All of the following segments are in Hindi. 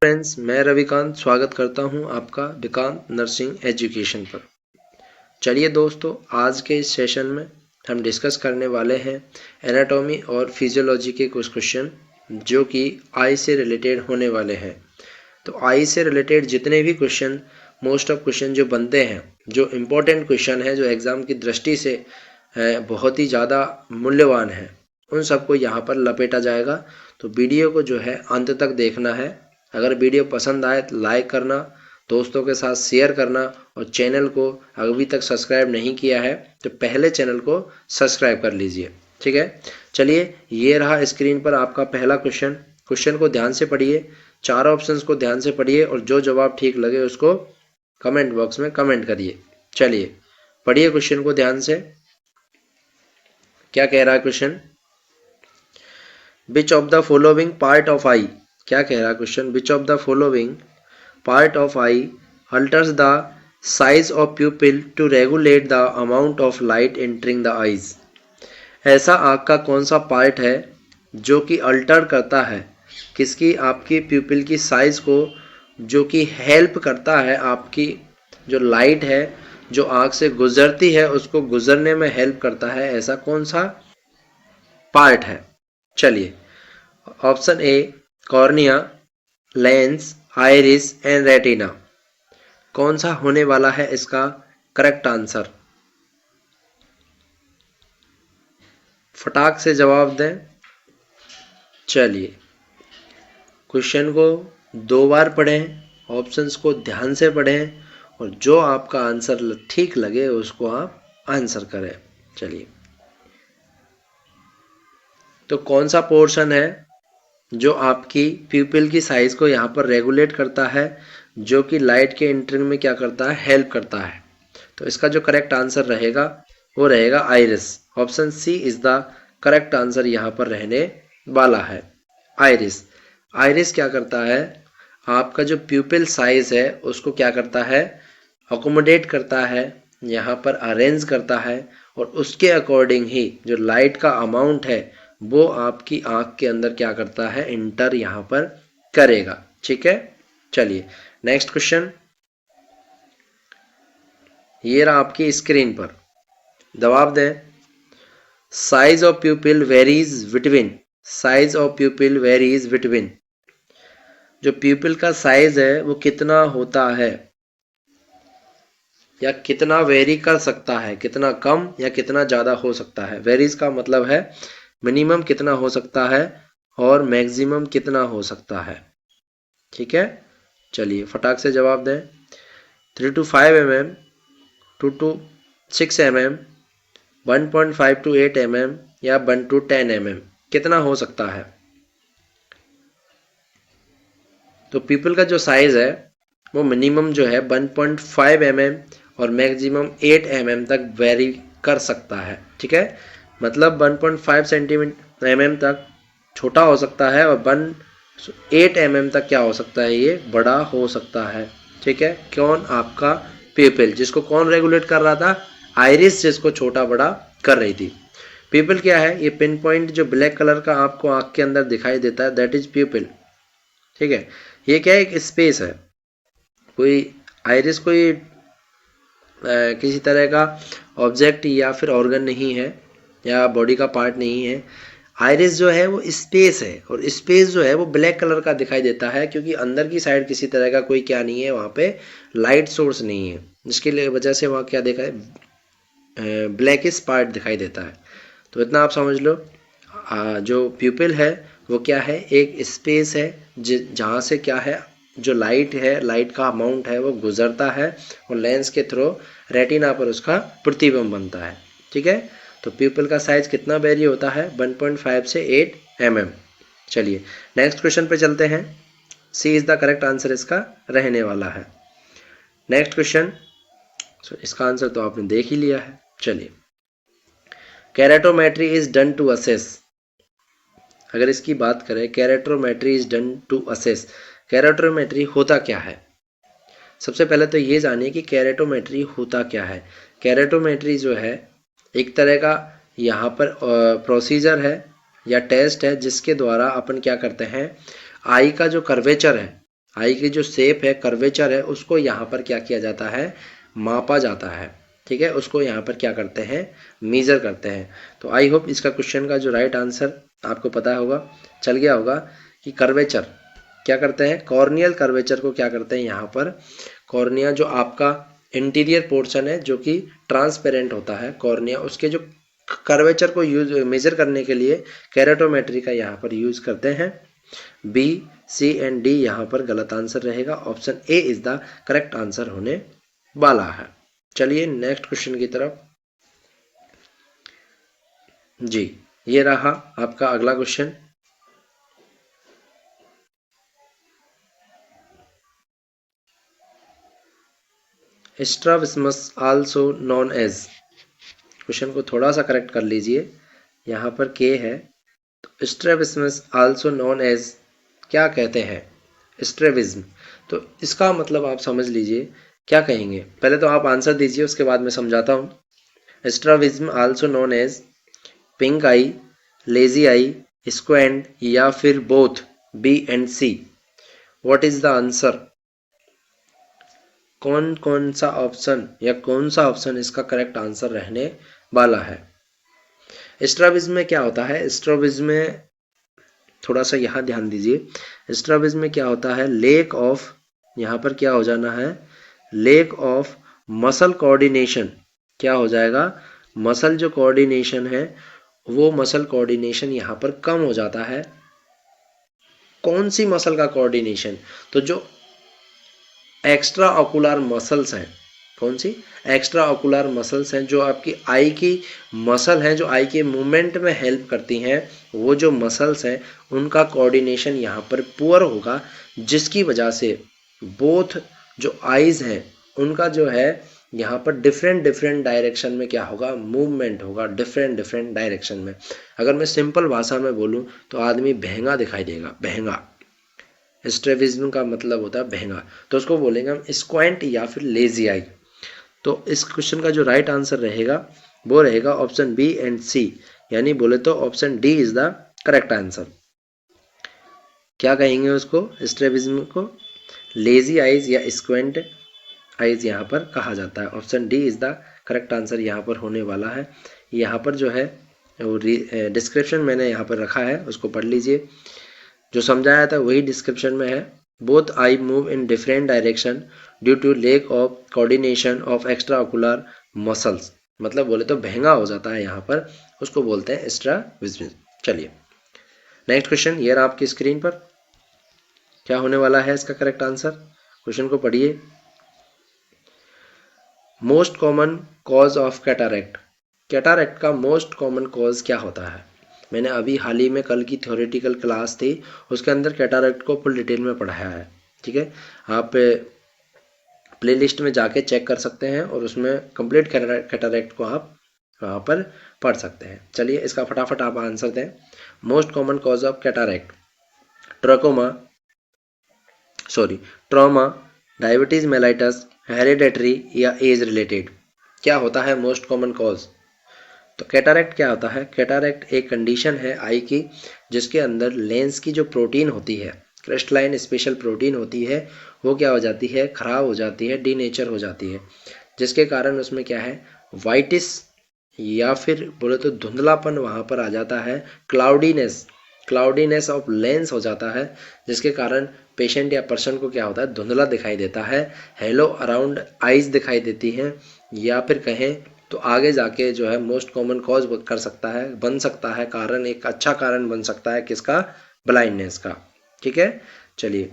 फ्रेंड्स, मैं रविकांत स्वागत करता हूं आपका विकांत नर्सिंग एजुकेशन पर। चलिए दोस्तों, आज के इस सेशन में हम डिस्कस करने वाले हैं एनाटॉमी और फिजियोलॉजी के कुछ क्वेश्चन जो कि आई से रिलेटेड होने वाले हैं। तो आई से रिलेटेड जितने भी क्वेश्चन, मोस्ट ऑफ क्वेश्चन जो बनते हैं, जो इम्पोर्टेंट क्वेश्चन है, जो एग्ज़ाम की दृष्टि से बहुत ही ज़्यादा मूल्यवान है, उन सबको यहाँ पर लपेटा जाएगा। तो वीडियो को जो है अंत तक देखना है। अगर वीडियो पसंद आए तो लाइक करना, दोस्तों के साथ शेयर करना, और चैनल को अभी तक सब्सक्राइब नहीं किया है तो पहले चैनल को सब्सक्राइब कर लीजिए। ठीक है, चलिए ये रहा स्क्रीन पर आपका पहला क्वेश्चन। क्वेश्चन को ध्यान से पढ़िए, चार ऑप्शंस को ध्यान से पढ़िए और जो जवाब ठीक लगे उसको कमेंट बॉक्स में कमेंट करिए। चलिए पढ़िए क्वेश्चन को ध्यान से। क्या कह रहा है question? Which of the following part of eye, क्या कह रहा है question? Which of the following part of eye alters the size of pupil to regulate the amount of light entering the eyes. ऐसा आँख का कौन सा पार्ट है जो कि अल्टर करता है किसकी, आपकी प्यूपिल की साइज को, जो कि हेल्प करता है आपकी जो लाइट है जो आँख से गुजरती है उसको गुजरने में हेल्प करता है। ऐसा कौन सा पार्ट है? चलिए, option A cornea, lens, iris and retina. कौन सा होने वाला है इसका करेक्ट आंसर? फटाक से जवाब दें। चलिए, क्वेश्चन को दो बार पढ़ें, ऑप्शंस को ध्यान से पढ़ें और जो आपका आंसर ठीक लगे उसको आप आंसर करें। चलिए, तो कौन सा पोर्शन है जो आपकी प्यूपिल की साइज को यहाँ पर रेगुलेट करता है, जो कि लाइट के एंट्रिंग में क्या करता है, हेल्प करता है? तो इसका जो करेक्ट आंसर रहेगा वो रहेगा iris. Option C is the correct answer यहाँ पर रहने वाला है, आइरिस। आइरिस क्या करता है, आपका जो प्यूपिल साइज है उसको क्या करता है, अकोमोडेट करता है, यहाँ पर अरेंज करता है और उसके अकॉर्डिंग ही जो लाइट का अमाउंट है वो आपकी आंख के अंदर क्या करता है, इंटर यहाँ पर करेगा। ठीक है, चलिए नेक्स्ट क्वेश्चन। ये रहा आपकी स्क्रीन पर, जवाब दें। Size of प्यूपिल varies between, size of प्यूपिल varies between, जो प्यूपिल का साइज है वो कितना होता है या कितना वेरी कर सकता है, कितना कम या कितना ज़्यादा हो सकता है। वेरीज का मतलब है मिनिमम कितना हो सकता है और मैक्सिमम कितना हो सकता है। ठीक है, चलिए फटाक से जवाब दें। 3 to 5 mm, 2 to 6 mm, 1.5 to 8 mm या 1 to 10 mm, कितना हो सकता है? तो पीपल का जो साइज है वो मिनिमम जो है 1.5 mm और मैक्सिमम 8 mm तक वेरी कर सकता है। ठीक है, मतलब 1.5 सेंटीमीटर mm तक छोटा हो सकता है और 8 mm तक क्या हो सकता है, ये बड़ा हो सकता है। ठीक है, कौन? आपका पीपल, जिसको कौन रेगुलेट कर रहा था? आइरिस, जिसको छोटा बड़ा कर रही थी। पीपल क्या है, ये पिन पॉइंट जो ब्लैक कलर का आपको आंख के अंदर दिखाई देता है, दैट इज पीपल। ठीक है, ये क्या है, एक स्पेस है। कोई आइरिस कोई किसी तरह का ऑब्जेक्ट या फिर ऑर्गन नहीं है या बॉडी का पार्ट नहीं है। आइरिस जो है वो स्पेस है और स्पेस जो है वो ब्लैक कलर का दिखाई देता है क्योंकि अंदर की साइड किसी तरह का कोई क्या नहीं है, वहाँ पे लाइट सोर्स नहीं है, जिसके लिए वजह से वहाँ क्या देखा है, ब्लैकिश पार्ट दिखाई देता है। तो इतना आप समझ लो, जो प्यूपिल है वो क्या है, एक स्पेस है जहाँ से क्या है, जो लाइट है, लाइट का अमाउंट है वो गुजरता है और लेंस के थ्रू रेटिना पर उसका प्रतिबिंब बनता है। ठीक है, तो प्यूपिल का साइज कितना वेरी होता है, 1.5 से 8 mm। चलिए नेक्स्ट क्वेश्चन पे चलते हैं। सी इज द करेक्ट आंसर इसका रहने वाला है। नेक्स्ट क्वेश्चन, इसका आंसर तो आपने देख ही लिया है। चलिए, कैरेटोमेट्री इज डन टू असेस, अगर इसकी बात करें, कैरेटोमेट्री इज डन टू असेस, कैरेटोमेट्री होता क्या है? सबसे पहले तो ये जानिए कि कैरेटोमेट्री होता क्या है। कैरेटोमेट्री जो है एक तरह का यहाँ पर प्रोसीजर है या टेस्ट है जिसके द्वारा अपन क्या करते हैं, आई का जो कर्वेचर है, आई की जो शेप है, कर्वेचर है, उसको यहाँ पर क्या किया जाता है, मापा जाता है। ठीक है, उसको यहाँ पर क्या करते हैं, मेजर करते हैं। तो आई होप इसका क्वेश्चन का जो राइट आंसर आपको पता होगा, चल गया होगा कि कर्वेचर क्या करते हैं, कॉर्नियल कर्वेचर को क्या करते हैं यहाँ पर, कॉर्निया जो आपका इंटीरियर पोर्शन है जो कि ट्रांसपेरेंट होता है कॉर्निया, उसके जो कर्वेचर को यूज मेजर करने के लिए कैरेटोमेट्री का यहाँ पर यूज करते हैं। बी, सी एंड डी यहाँ पर गलत आंसर रहेगा, option A is the correct answer होने वाला है। चलिए नेक्स्ट क्वेश्चन की तरफ। जी, ये रहा आपका अगला question. Strabismus also known as, question को थोड़ा सा करेक्ट कर लीजिए, यहाँ पर के है, तो स्ट्रेबिस्मस आल्सो नॉन एज क्या कहते हैं, स्ट्रेबिज्म। तो इसका मतलब आप समझ लीजिए क्या कहेंगे, पहले तो आप आंसर दीजिए, उसके बाद मैं समझाता हूँ। Strabismus also known as pink eye, lazy eye, squint या फिर both, B and C. What is the answer, कौन कौन सा ऑप्शन या कौन सा ऑप्शन इसका करेक्ट आंसर रहने वाला है। स्ट्राबिज्म में क्या होता है, स्ट्राबिज्म में थोड़ा सा यहाँ ध्यान दीजिए, स्ट्राबिज्म में क्या होता है, लेक ऑफ, यहाँ पर क्या हो जाना है, लेक ऑफ मसल कोऑर्डिनेशन, क्या हो जाएगा, मसल जो कोऑर्डिनेशन है वो मसल कोऑर्डिनेशन यहाँ पर कम हो जाता है। कौन सी मसल का कोऑर्डिनेशन, तो जो एक्स्ट्रा ऑकुलर मसल्स हैं, कौन सी एक्स्ट्रा ऑकुलर मसल्स हैं जो आपकी आई की मसल हैं, जो आई के मूवमेंट में हेल्प करती हैं, वो जो मसल्स हैं उनका कोऑर्डिनेशन यहाँ पर पुअर होगा, जिसकी वजह से बोथ जो आईज हैं उनका जो है यहाँ पर डिफरेंट डिफरेंट डायरेक्शन में क्या होगा, मूवमेंट होगा, डिफरेंट डिफरेंट डायरेक्शन में। अगर मैं सिंपल भाषा में बोलूँ तो आदमी बहंगा दिखाई देगा, बहंगा, स्ट्रेबिज्म का मतलब होता है बहंगा, तो उसको बोलेंगे हम स्क्वेंट या फिर लेजी आई। तो इस क्वेश्चन का जो राइट आंसर रहेगा वो रहेगा ऑप्शन बी एंड सी, यानी बोले तो option D is the correct answer. क्या कहेंगे उसको, स्ट्रेबिज्म को लेजी आईज या स्क्वेंट आईज यहाँ पर कहा जाता है। Option D is the correct answer यहाँ पर होने वाला है। यहाँ पर जो है वो डिस्क्रिप्शन मैंने यहाँ पर रखा है, उसको पढ़ लीजिए, जो समझाया था वही डिस्क्रिप्शन में है। Both eye move in different direction due to lack of coordination of extra ocular muscles, मतलब बोले तो बहंगा हो जाता है यहाँ पर, उसको बोलते हैं स्ट्राबिज्म। चलिए नेक्स्ट क्वेश्चन, ये रहा आपकी स्क्रीन पर, क्या होने वाला है इसका करेक्ट आंसर, क्वेश्चन को पढ़िए। Most common cause of cataract, cataract का मोस्ट कॉमन कॉज क्या होता है। मैंने अभी हाल ही में कल की थ्योरेटिकल क्लास थी, उसके अंदर कैटारेक्ट को फुल डिटेल में पढ़ाया है। ठीक है, आप प्लेलिस्ट में जाके चेक कर सकते हैं और उसमें कंप्लीट कैटारेक्ट को आप वहाँ पर पढ़ सकते हैं। चलिए इसका फटाफट आप आंसर दें। Most common cause of cataract, trauma, diabetes mellitus, hereditary या एज रिलेटेड। क्या होता है मोस्ट कॉमन कॉज, तो कैटारेक्ट क्या होता है, कैटारेक्ट एक कंडीशन है आई की जिसके अंदर लेंस की जो प्रोटीन होती है, क्रिस्टलाइन स्पेशल प्रोटीन होती है, वो क्या हो जाती है, खराब हो जाती है, डीनेचर हो जाती है, जिसके कारण उसमें क्या है, वाइटिस या फिर बोले तो धुंधलापन वहाँ पर आ जाता है, क्लाउडीनेस ऑफ लेंस हो जाता है, जिसके कारण पेशेंट या पर्सन को क्या होता है, धुंधला दिखाई देता है, हेलो अराउंड आइज दिखाई देती हैं, या फिर कहें तो आगे जाके जो है मोस्ट कॉमन कॉज कर सकता है, बन सकता है कारण, एक अच्छा कारण बन सकता है किसका, ब्लाइंडनेस का। ठीक है, चलिए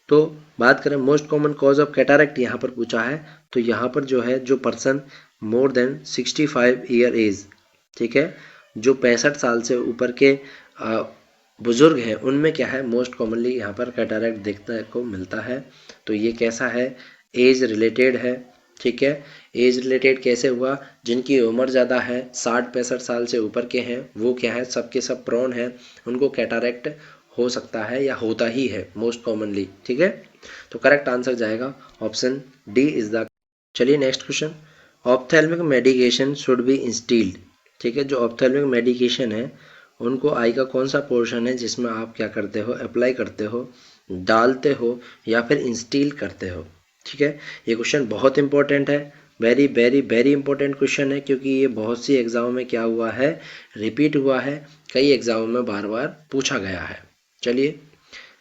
तो बात करें most common cause of cataract यहाँ पर पूछा है, तो यहाँ पर जो है जो person more than 65 year age, ठीक है, जो 65 साल से ऊपर के बुजुर्ग हैं उनमें क्या है मोस्ट कॉमनली यहाँ पर कैटारेक्ट देखने को मिलता है। तो ये कैसा है, एज रिलेटेड है। ठीक है, एज रिलेटेड कैसे हुआ, जिनकी उम्र ज़्यादा है 60-65 साल से ऊपर के हैं वो क्या है, सबके सब प्रोन हैं, उनको कैटारेक्ट हो सकता है या होता ही है मोस्ट कॉमनली। ठीक है, तो करेक्ट आंसर जाएगा ऑप्शन डी इज द। चलिए next question, ophthalmic medication should be instilled. ठीक है, जो ऑप्थेल्मिक मेडिकेशन है उनको आई का कौन सा पोर्शन है जिसमें आप क्या करते हो, अप्लाई करते हो, डालते हो या फिर इंस्टिल करते हो। ठीक है, ये क्वेश्चन बहुत इंपॉर्टेंट है, very very very important question है, क्योंकि ये बहुत सी एग्जाम में क्या हुआ है, रिपीट हुआ है, कई एग्जाम में बार बार पूछा गया है। चलिए,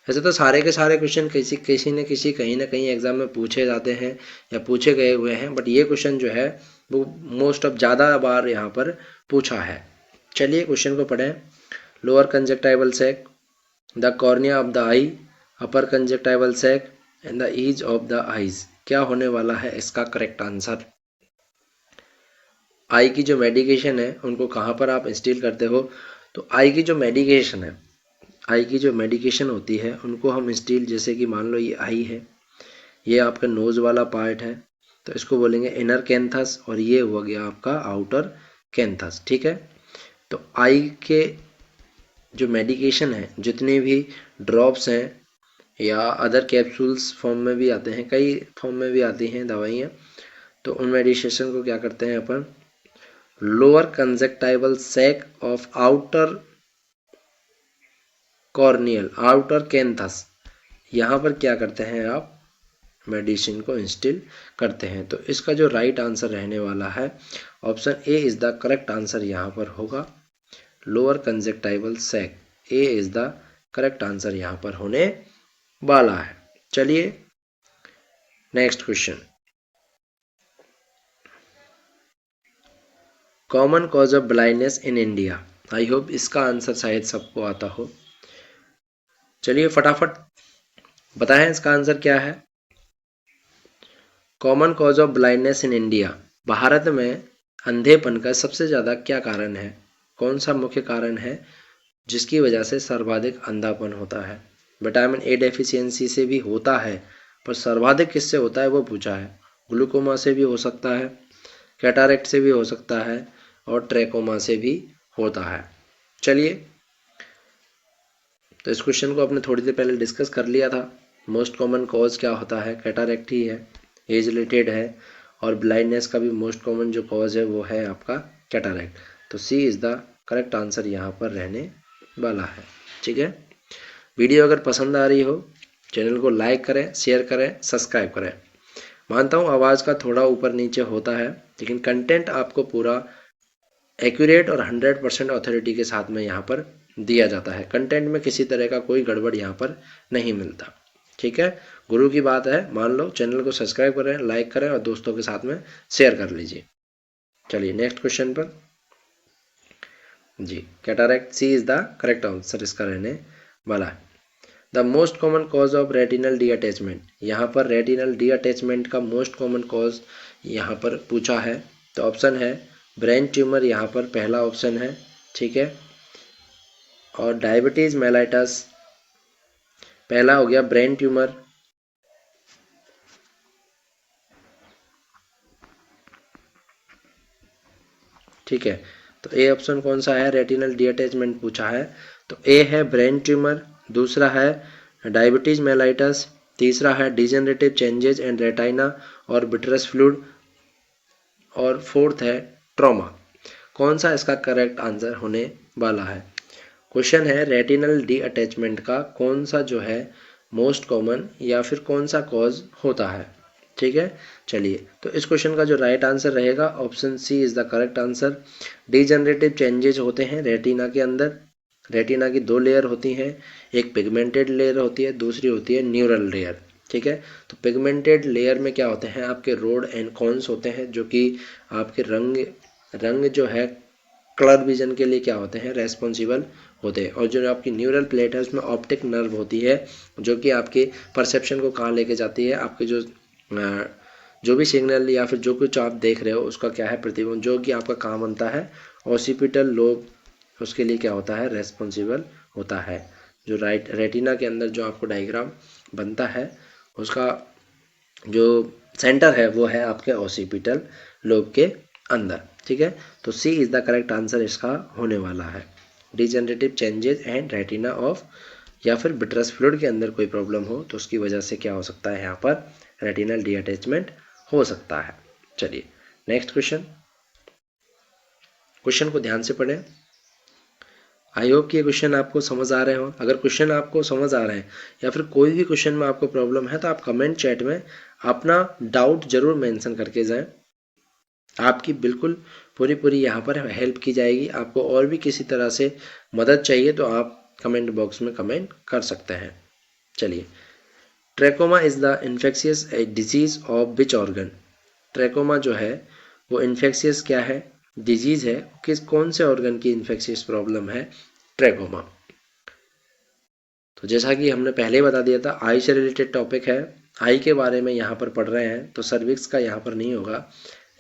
वैसे तो सारे के सारे क्वेश्चन किसी किसी न किसी कहीं ना कहीं एग्जाम में पूछे जाते हैं या पूछे गए हुए हैं, बट ये क्वेश्चन जो है वो मोस्ट ऑफ ज़्यादा बार यहाँ पर पूछा है। चलिए क्वेश्चन को पढ़ें। Lower conjunctival sac, the cornea of the eye, upper conjunctival sac and the ease of the eyes. क्या होने वाला है इसका करेक्ट आंसर? आई की जो मेडिकेशन है उनको कहाँ पर आप इंस्टिल करते हो? तो आई की जो मेडिकेशन है, आई की जो मेडिकेशन होती है उनको हम इंस्टिल, जैसे कि मान लो ये आई है, ये आपका नोज वाला पार्ट है, तो इसको बोलेंगे इनर कैंथस, और ये हो गया आपका आउटर कैंथस। ठीक है, तो आई के जो मेडिकेशन है, जितने भी ड्रॉप्स हैं या अदर कैप्सूल्स फॉर्म में भी आते हैं, कई फॉर्म में भी आती हैं दवाइयाँ, तो उन मेडिकेशन को क्या करते हैं अपन, lower conjunctival sac of outer corneal, outer canthus, यहाँ पर क्या करते हैं आप, मेडिसिन को इंस्टिल करते हैं। तो इसका जो राइट आंसर रहने वाला है, option A is the correct answer यहाँ पर होगा, lower conjunctival sac. A is the correct answer यहाँ पर होने वाला है। चलिए next question. Common cause of blindness in India. I hope इसका आंसर शायद सबको आता हो। चलिए फटाफट बताएं इसका आंसर क्या है। Common cause of blindness in India, Bharat में अंधेपन का सबसे ज़्यादा क्या कारण है, कौन सा मुख्य कारण है जिसकी वजह से सर्वाधिक अंधापन होता है? विटामिन ए डेफिशिएंसी से भी होता है, पर सर्वाधिक किससे होता है वो पूछा है। ग्लूकोमा से भी हो सकता है, कैटारेक्ट से भी हो सकता है, और ट्रैकोमा से भी होता है। चलिए, तो इस क्वेश्चन को आपने थोड़ी देर पहले डिस्कस कर लिया था। मोस्ट कॉमन कॉज क्या होता है, कैटारेक्ट ही है, एज रिलेटेड है, और ब्लाइंडनेस का भी मोस्ट कॉमन जो कॉज है वो है आपका कैटारेक्ट। तो सी इज़ द करेक्ट आंसर यहाँ पर रहने वाला है। ठीक है, वीडियो अगर पसंद आ रही हो, चैनल को लाइक करें, शेयर करें, सब्सक्राइब करें। मानता हूँ आवाज़ का थोड़ा ऊपर नीचे होता है, लेकिन कंटेंट आपको पूरा एक्यूरेट और 100% ऑथोरिटी के साथ में यहाँ पर दिया जाता है। कंटेंट में किसी तरह का कोई गड़बड़ यहाँ पर नहीं मिलता। ठीक है, गुरु की बात है, मान लो। चैनल को सब्सक्राइब करें, लाइक करें और दोस्तों के साथ में शेयर कर लीजिए। चलिए नेक्स्ट क्वेश्चन पर। जी, cataract, C is the correct answer इसका रहने वाला है। The most common cause of retinal detachment, यहाँ पर रेटिनल डी अटैचमेंट का मोस्ट कॉमन कॉज यहाँ पर पूछा है। तो ऑप्शन है ब्रेन ट्यूमर, यहाँ पर पहला ऑप्शन है। ठीक है, और डायबिटीज मेलाइटस, पहला हो गया ब्रेन ट्यूमर। ठीक है, तो ए ऑप्शन कौन सा है, रेटिनल डी अटैचमेंट पूछा है, तो ए है ब्रेन ट्यूमर, दूसरा है डायबिटीज मेलाइटस, तीसरा है डिजेनरेटिव चेंजेज एंड रेटाइना और विट्रस फ्लूइड, और फोर्थ है ट्रॉमा। कौन सा इसका करेक्ट आंसर होने वाला है? क्वेश्चन है रेटिनल डी अटैचमेंट का कौन सा जो है मोस्ट कॉमन या फिर कौन सा कॉज होता है। ठीक है, चलिए, तो इस क्वेश्चन का जो राइट आंसर रहेगा, option C is the correct answer. Degenerative changes होते हैं रेटिना के अंदर। रेटिना की दो लेयर होती हैं, एक पिगमेंटेड लेयर होती है, दूसरी होती है न्यूरल लेयर। ठीक है, तो पिगमेंटेड लेयर में क्या होते हैं, आपके रोड एंड कॉन्स होते हैं, जो कि आपके रंग जो है कलर विजन के लिए क्या होते हैं, रेस्पॉन्सिबल होते हैं। और जो आपकी न्यूरल प्लेट है उसमें ऑप्टिक नर्व होती है, जो कि आपके परसेप्शन को कहाँ लेके जाती है, आपके जो भी सिग्नल या फिर जो कुछ आप देख रहे हो उसका क्या है प्रतिबिंब, जो कि आपका काम बनता है ऑसिपिटल लोब, उसके लिए क्या होता है, रेस्पॉन्सिबल होता है। जो रेटिना के अंदर जो आपको डायग्राम बनता है उसका जो सेंटर है वो है आपके ऑसिपिटल लोब के अंदर। ठीक है, तो सी इज द करेक्ट आंसर इसका होने वाला है। Degenerative changes and retina of, या फिर विट्रस फ्लूइड के अंदर कोई प्रॉब्लम हो तो उसकी वजह से क्या हो सकता है, यहाँ पर रेटिनल डी अटैचमेंट हो सकता है। चलिए नेक्स्ट क्वेश्चन, क्वेश्चन को ध्यान से पढ़ें। आई होप कि ये क्वेश्चन आपको समझ आ रहे हो। अगर क्वेश्चन आपको समझ आ रहे हैं या फिर कोई भी क्वेश्चन में आपको प्रॉब्लम है तो आप कमेंट चैट में अपना डाउट जरूर मेंशन करके जाएं। आपकी बिल्कुल पूरी यहाँ पर हेल्प की जाएगी। आपको और भी किसी तरह से मदद चाहिए तो आप कमेंट बॉक्स में कमेंट कर सकते हैं। चलिए, trachoma is the infectious disease of which organ. Trachoma जो है वो इन्फेक्शियस क्या है, डिजीज है, कौन से ऑर्गन की इन्फेक्शियस प्रॉब्लम है ट्रैकोमा। तो जैसा कि हमने पहले ही बता दिया था, आई से रिलेटेड टॉपिक है, आई के बारे में यहाँ पर पढ़ रहे हैं तो सर्विक्स का यहाँ पर नहीं होगा,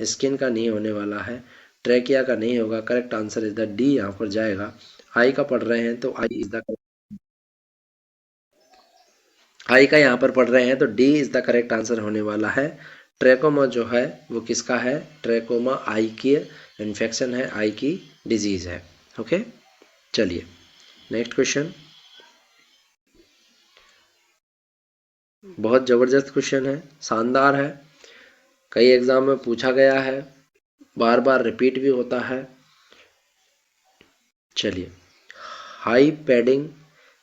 स्किन का नहीं होने वाला है, ट्रैकिया का नहीं होगा। Correct answer is the D यहाँ पर जाएगा। आई का पढ़ रहे हैं तो आई इज द आई का यहाँ पर पढ़ रहे हैं तो D is the correct answer होने वाला है। ट्रैकोमा जो है वो किसका है, ट्रैकोमा आई की इन्फेक्शन है, आई की डिजीज है। ओके, चलिए नेक्स्ट क्वेश्चन। बहुत जबरदस्त क्वेश्चन है, शानदार है, कई एग्जाम में पूछा गया है, बार बार रिपीट भी होता है। चलिए, high padding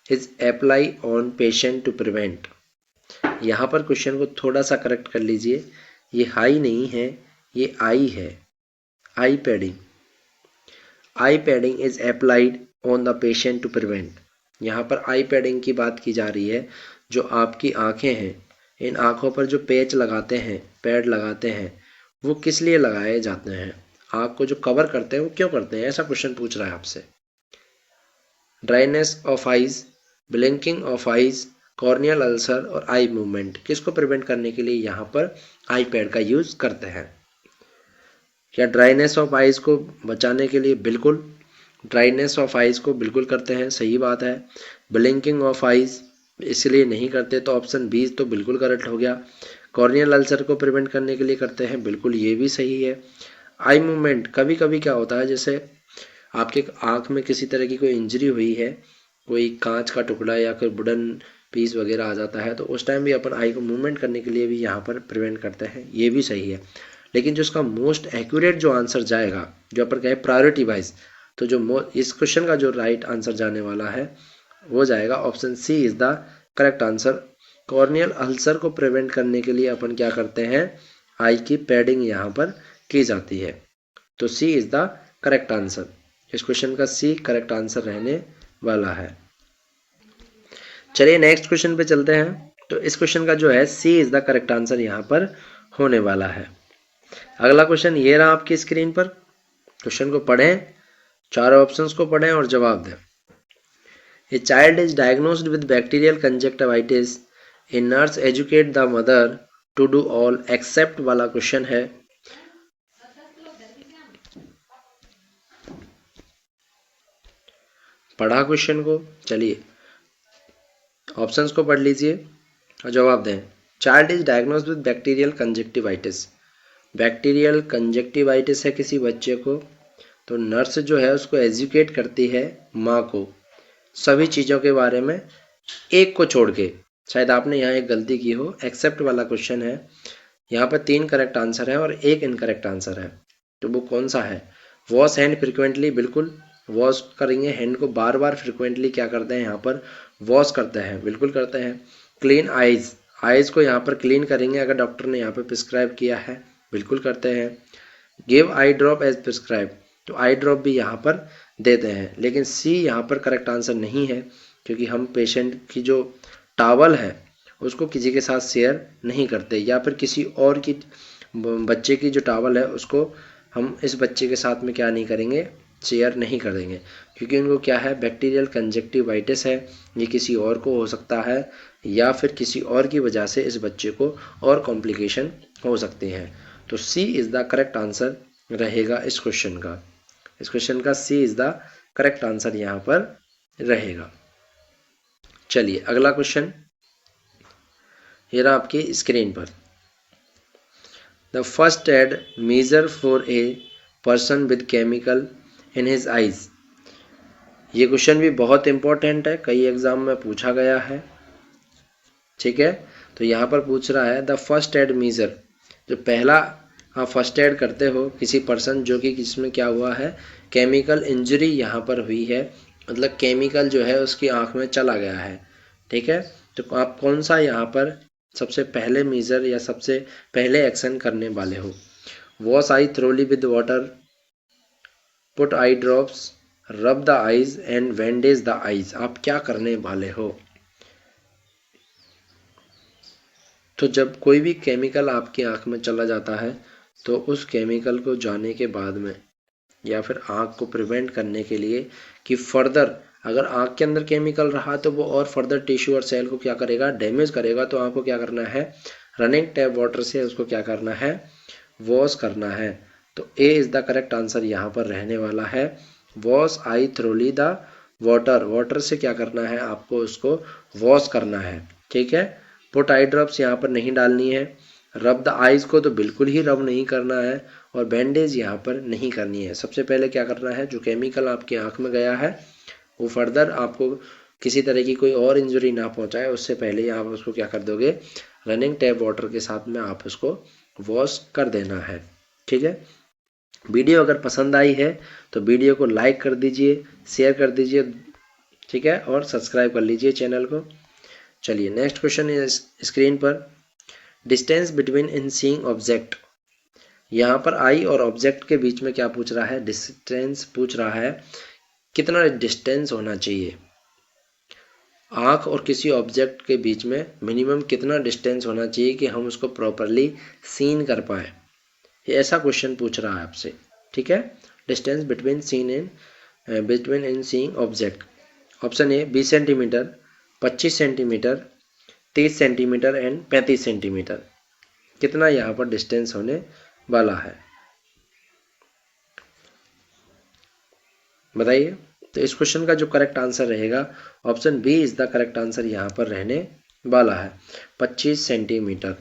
is apply on patient to prevent. यहाँ पर क्वेश्चन को थोड़ा सा करेक्ट कर लीजिए, ये हाई नहीं है, ये आई है। Eye padding is applied on the patient to prevent. यहाँ पर आई पैडिंग की बात की जा रही है। जो आपकी आंखें हैं, इन आंखों पर जो पेच लगाते हैं, पैड लगाते हैं, वो किस लिए लगाए जाते हैं, आंख को जो कवर करते हैं वो क्यों करते हैं, ऐसा क्वेश्चन पूछ रहा है आपसे। Dryness of eyes, blinking of eyes, corneal ulcer और आई मूवमेंट, किसको प्रिवेंट करने के लिए यहाँ पर आई पैड का यूज करते हैं। क्या ड्राइनेस ऑफ आइज को बचाने के लिए, बिल्कुल ड्राइनेस ऑफ आइज को बिल्कुल करते हैं, सही बात है। ब्लिंकिंग ऑफ आइज इसलिए नहीं करते तो ऑप्शन बी तो बिल्कुल करेक्ट हो गया। कॉर्नियल अल्सर को प्रिवेंट करने के लिए करते हैं, बिल्कुल ये भी सही है। आई मूवमेंट, कभी कभी क्या होता है, जैसे आपके आँख में किसी तरह की कोई इंजरी हुई है, कोई कांच का टुकड़ा या फिर वुडन पीस वगैरह आ जाता है, तो उस टाइम भी अपन आई को मूवमेंट करने के लिए भी यहाँ पर प्रिवेंट करते हैं, ये भी सही है। लेकिन जो इसका मोस्ट एक्यूरेट जो आंसर जाएगा, जो अपन कहें प्रायोरिटी वाइज, तो जो इस क्वेश्चन का जो राइट आंसर जाने वाला है वो जाएगा option C is the correct answer. Corneal ulcer को प्रिवेंट करने के लिए अपन क्या करते हैं, आई की पैडिंग यहाँ पर की जाती है। तो सी इज द करेक्ट आंसर। इस क्वेश्चन का सी करेक्ट आंसर रहने वाला है। चलिए नेक्स्ट क्वेश्चन पे चलते हैं। तो इस क्वेश्चन का जो है सी इज द करेक्ट आंसर यहाँ पर होने वाला है। अगला क्वेश्चन ये रहा आपकी स्क्रीन पर। क्वेश्चन को पढ़ें, चारों ऑप्शंस को पढ़ें और जवाब दें। A child is diagnosed with bacterial conjunctivitis. A nurse educate the mother to do all except वाला क्वेश्चन है। पढ़ा क्वेश्चन को, चलिए ऑप्शंस को पढ़ लीजिए और जवाब दें। Child is diagnosed with bacterial conjunctivitis. Bacterial conjunctivitis है किसी बच्चे को, तो नर्स जो है उसको एजुकेट करती है माँ को सभी चीज़ों के बारे में, एक को छोड़ के। शायद आपने यहाँ एक गलती की हो, एक्सेप्ट वाला क्वेश्चन है, यहाँ पर 3 करेक्ट आंसर है और 1 इनकरेक्ट आंसर है। तो वो कौन सा है, वॉश हैंड फ्रिक्वेंटली, बिल्कुल वॉश करेंगे हैंड को बार बार, फ्रिक्वेंटली क्या करते हैं यहाँ पर वॉश करते हैं, बिल्कुल करते हैं। क्लीन आइज, आइज को यहाँ पर क्लीन करेंगे अगर डॉक्टर ने यहाँ पर प्रिस्क्राइब किया है, बिल्कुल करते हैं। Give eye drop as prescribe, तो आई ड्रॉप भी यहाँ पर देते हैं। लेकिन सी यहाँ पर करेक्ट आंसर नहीं है, क्योंकि हम पेशेंट की जो टॉवल है उसको किसी के साथ शेयर नहीं करते, या फिर किसी और की बच्चे की जो टॉवल है उसको हम इस बच्चे के साथ में क्या नहीं करेंगे, शेयर नहीं कर देंगे, क्योंकि उनको क्या है, बैक्टीरियल कंजक्टिवाइटिस है, ये किसी और को हो सकता है या फिर किसी और की वजह से इस बच्चे को और कॉम्प्लिकेशन हो सकती हैं। तो सी इज़ द करेक्ट आंसर रहेगा इस क्वेश्चन का। इस क्वेश्चन का सी इज द करेक्ट आंसर यहाँ पर रहेगा। चलिए अगला क्वेश्चन, ये रहा आपकी स्क्रीन पर। The first aid measure for a person with chemical in his eyes. ये क्वेश्चन भी बहुत इंपॉर्टेंट है, कई एग्जाम में पूछा गया है, ठीक है। तो यहाँ पर पूछ रहा है द फर्स्ट एड मेजर, जो पहला आप फर्स्ट एड करते हो किसी पर्सन जो कि जिसमें क्या हुआ है, केमिकल इंजरी यहाँ पर हुई है मतलब केमिकल जो है उसकी आँख में चला गया है, ठीक है। तो आप कौन सा यहाँ पर सबसे पहले मेजर या सबसे पहले एक्शन करने वाले हो? Wash I thoroughly with water, put eye drops, रब the eyes and bandage the eyes. आप क्या करने वाले हो? तो जब कोई भी केमिकल आपकी आँख में चला जाता है तो उस केमिकल को जाने के बाद में या फिर आँख को प्रिवेंट करने के लिए कि फर्दर अगर आँख के अंदर केमिकल रहा तो वो और फर्दर टिश्यू और सेल को क्या करेगा, डैमेज करेगा। तो आपको क्या करना है, रनिंग टैप वाटर से उसको क्या करना है, वॉश करना है। तो A is the correct answer यहाँ पर रहने वाला है, wash I thoroughly the water. Water से क्या करना है, आपको उसको वॉश करना है, ठीक है। पुट आई ड्रॉप्स यहाँ पर नहीं डालनी है, रब द आइज़ को तो बिल्कुल ही रब नहीं करना है, और बैंडेज यहाँ पर नहीं करनी है। सबसे पहले क्या करना है, जो केमिकल आपकी आँख में गया है वो फर्दर आपको किसी तरह की कोई और इंजरी ना पहुंचाए उससे पहले आप उसको क्या कर दोगे, रनिंग टैप वाटर के साथ में आप उसको वॉश कर देना है, ठीक है। वीडियो अगर पसंद आई है तो वीडियो को लाइक कर दीजिए, शेयर कर दीजिए, ठीक है, और सब्सक्राइब कर लीजिए चैनल को। चलिए नेक्स्ट क्वेश्चन इस स्क्रीन पर, डिस्टेंस बिटवीन इन सीइंग ऑब्जेक्ट। यहाँ पर आई और ऑब्जेक्ट के बीच में क्या पूछ रहा है, डिस्टेंस पूछ रहा है, कितना डिस्टेंस होना चाहिए। आँख और किसी ऑब्जेक्ट के बीच में मिनिमम कितना डिस्टेंस होना चाहिए कि हम उसको प्रॉपरली सीन कर पाए, ये ऐसा क्वेश्चन पूछ रहा है आपसे, ठीक है। Distance between in seeing object. Option A 20 centimetre, 25 centimetre, 30 centimetre and 35 centimetre. कितना यहाँ पर डिस्टेंस होने वाला है, बताइए। तो इस क्वेश्चन का जो करेक्ट आंसर रहेगा, option B is the correct answer यहाँ पर रहने वाला है, 25 सेंटीमीटर।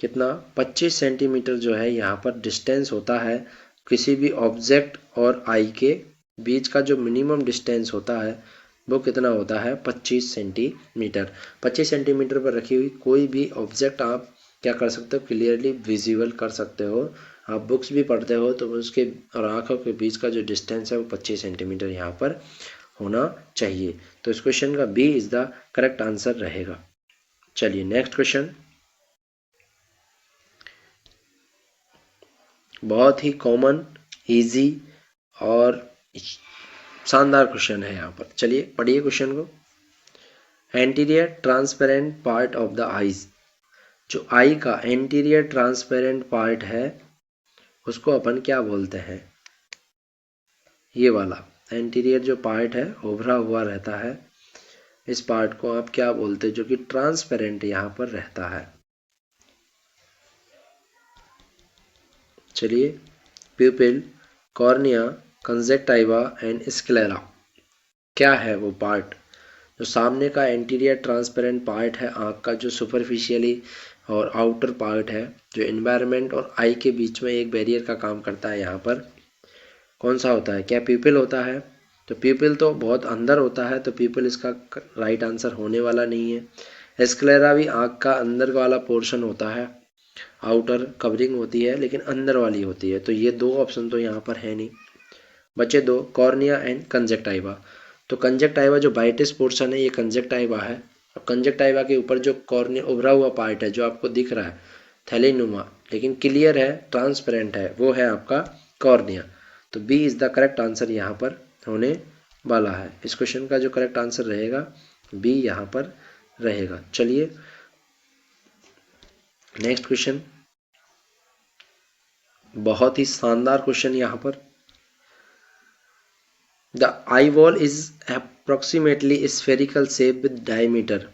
कितना, 25 सेंटीमीटर जो है यहाँ पर डिस्टेंस होता है किसी भी ऑब्जेक्ट और आई के बीच का। जो मिनिमम डिस्टेंस होता है वो कितना होता है, 25 सेंटीमीटर। 25 सेंटीमीटर पर रखी हुई कोई भी ऑब्जेक्ट आप क्या कर सकते हो, क्लियरली विजिबल कर सकते हो। आप बुक्स भी पढ़ते हो तो उसके और आँखों के बीच का जो डिस्टेंस है वो 25 सेंटीमीटर यहाँ पर होना चाहिए। तो इस क्वेश्चन का B is the correct answer रहेगा। चलिए नेक्स्ट क्वेश्चन, बहुत ही कॉमन, इजी और शानदार क्वेश्चन है यहाँ पर। चलिए पढ़िए क्वेश्चन को। Anterior transparent part of the eyes. जो आई का एंटीरियर ट्रांसपेरेंट पार्ट है उसको अपन क्या बोलते हैं, ये वाला एंटीरियर जो पार्ट है उभरा हुआ रहता है, इस पार्ट को आप क्या बोलते हैं जो कि ट्रांसपेरेंट यहाँ पर रहता है। चलिए, प्यूपिल, कॉर्निया, कंजक्टाइवा एंड स्क्लेरा। क्या है वो पार्ट, जो सामने का एंटीरियर ट्रांसपेरेंट पार्ट है आँख का, जो सुपरफिशियली और आउटर पार्ट है, जो एनवायरनमेंट और आई के बीच में एक बैरियर का काम करता है, यहाँ पर कौन सा होता है, क्या प्यूपिल होता है। तो प्यूपिल तो बहुत अंदर होता है, तो प्यूपिल इसका राइट आंसर होने वाला नहीं है। स्क्लेरा भी आँख का अंदर वाला पोर्शन होता है, आउटर कवरिंग होती है लेकिन अंदर वाली होती है, तो ये दो ऑप्शन तो यहाँ पर है नहीं। बचे दो, कॉर्निया एंड कंजक्टाइवा। तो कंजक्टाइवा जो बाइटिस पोर्शन है ये कंजक्टाइवा है, और कंजक्टाइवा के ऊपर जो कॉर्निया उभरा हुआ पार्ट है जो आपको दिख रहा है थैलीनुमा लेकिन क्लियर है, ट्रांसपेरेंट है, वो है आपका कॉर्निया। तो B is the correct answer यहाँ पर होने वाला है। इस क्वेश्चन का जो करेक्ट आंसर रहेगा बी यहाँ पर रहेगा। चलिए नेक्स्ट क्वेश्चन, बहुत ही शानदार क्वेश्चन यहाँ पर। The eye wall is approximately spherical shape with diameter.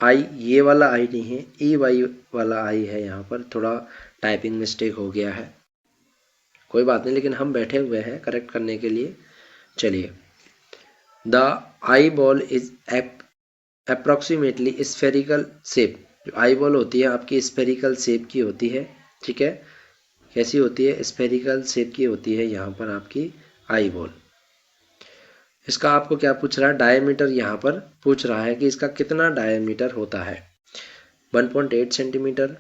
Eye ये वाला आई नहीं है, ई वाई वाला आई है, यहाँ पर थोड़ा टाइपिंग मिस्टेक हो गया है, कोई बात नहीं, लेकिन हम बैठे हुए हैं करेक्ट करने के लिए। चलिए, the eye ball is approximately spherical shape. जो आई बॉल होती है आपकी स्फेरिकल शेप की होती है, ठीक है। कैसी होती है, स्फेरिकल शेप की होती है यहाँ पर आपकी आई बॉल। इसका आपको क्या पूछ रहा है, डायमीटर यहाँ पर पूछ रहा है कि इसका कितना डायमीटर होता है। 1.8 centimetre,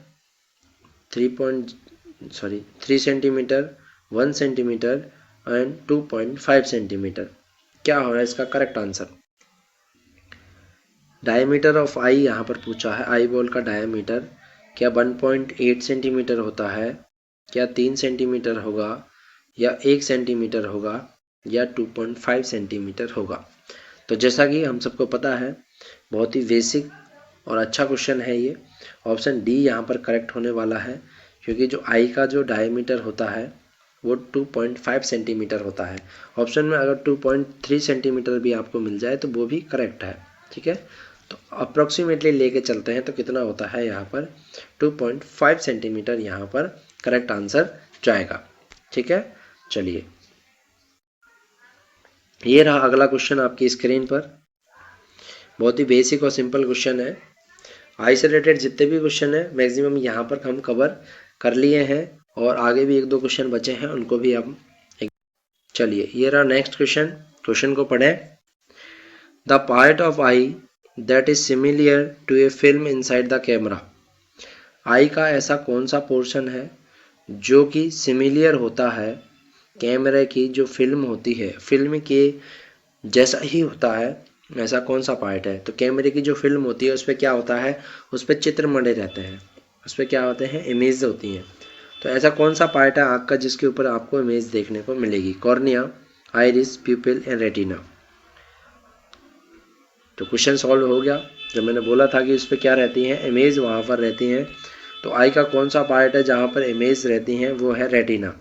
3 centimetre, 1 centimetre and 2.5 centimetre. क्या हो रहा है इसका करेक्ट आंसर? डायमीटर ऑफ आई यहाँ पर पूछा है, आई बॉल का डायमीटर क्या 1.8 सेंटीमीटर होता है, क्या 3 सेंटीमीटर होगा, या 1 सेंटीमीटर होगा, या 2.5 सेंटीमीटर होगा? तो जैसा कि हम सबको पता है, बहुत ही बेसिक और अच्छा क्वेश्चन है ये। ऑप्शन डी यहाँ पर करेक्ट होने वाला है, क्योंकि जो आई का जो डायमीटर होता है वो 2.5 सेंटीमीटर होता है। ऑप्शन में अगर 2.3 सेंटीमीटर भी आपको मिल जाए तो वो भी करेक्ट है, ठीक है। तो अप्रोक्सीमेटली लेके चलते हैं तो कितना होता है यहाँ पर 2.5 सेंटीमीटर यहाँ पर करेक्ट आंसर जाएगा, ठीक है। चलिए, ये रहा अगला क्वेश्चन आपकी स्क्रीन पर। बहुत ही बेसिक और सिंपल क्वेश्चन है। आई से रिलेटेड जितने भी क्वेश्चन है मैक्सिमम यहाँ पर हम कवर कर लिए हैं, और आगे भी 1-2 क्वेश्चन बचे हैं, उनको भी हम चलिए, ये रहा नेक्स्ट क्वेश्चन। क्वेश्चन को पढ़ें। The part of eye that is similar to a film inside the camera. Eye का ऐसा कौन सा पोर्शन है जो कि सिमिलियर होता है कैमरे की जो फिल्म होती है, फिल्म के जैसा ही होता है, ऐसा कौन सा पार्ट है? तो कैमरे की जो फिल्म होती है उस पर क्या होता है, उस पर चित्र मढ़े रहते हैं, उस पर क्या होते हैं, इमेज होती हैं। तो ऐसा कौन सा पार्ट है आँख का जिसके ऊपर आपको इमेज देखने को मिलेगी? Cornea, iris, प्यूपिल and retina. तो क्वेश्चन सॉल्व हो गया। जब मैंने बोला था कि उस पर क्या रहती हैं, इमेज वहाँ पर रहती हैं। तो आई का कौन सा पार्ट है जहाँ पर इमेज रहती हैं? वो है रेटिना।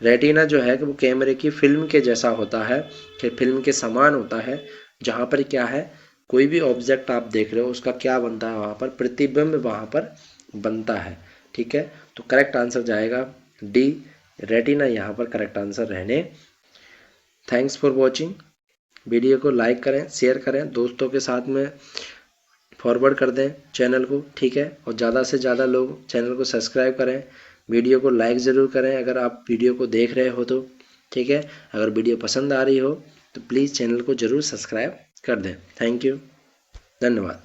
रेटिना जो है कि वो कैमरे की फिल्म के जैसा होता है, कि फिल्म के समान होता है, जहाँ पर क्या है, कोई भी ऑब्जेक्ट आप देख रहे हो उसका क्या बनता है वहाँ पर, प्रतिबिंब वहाँ पर बनता है, ठीक है। तो करेक्ट आंसर जाएगा डी, रेटिना यहाँ पर करेक्ट आंसर रहने। Thanks for watching. वीडियो को लाइक करें, शेयर करें, दोस्तों के साथ में फॉरवर्ड कर दें चैनल को, ठीक है। और ज़्यादा से ज़्यादा लोग चैनल को सब्सक्राइब करें, वीडियो को लाइक ज़रूर करें अगर आप वीडियो को देख रहे हो तो, ठीक है। अगर वीडियो पसंद आ रही हो तो प्लीज़ चैनल को ज़रूर सब्सक्राइब कर दें। थैंक यू, धन्यवाद।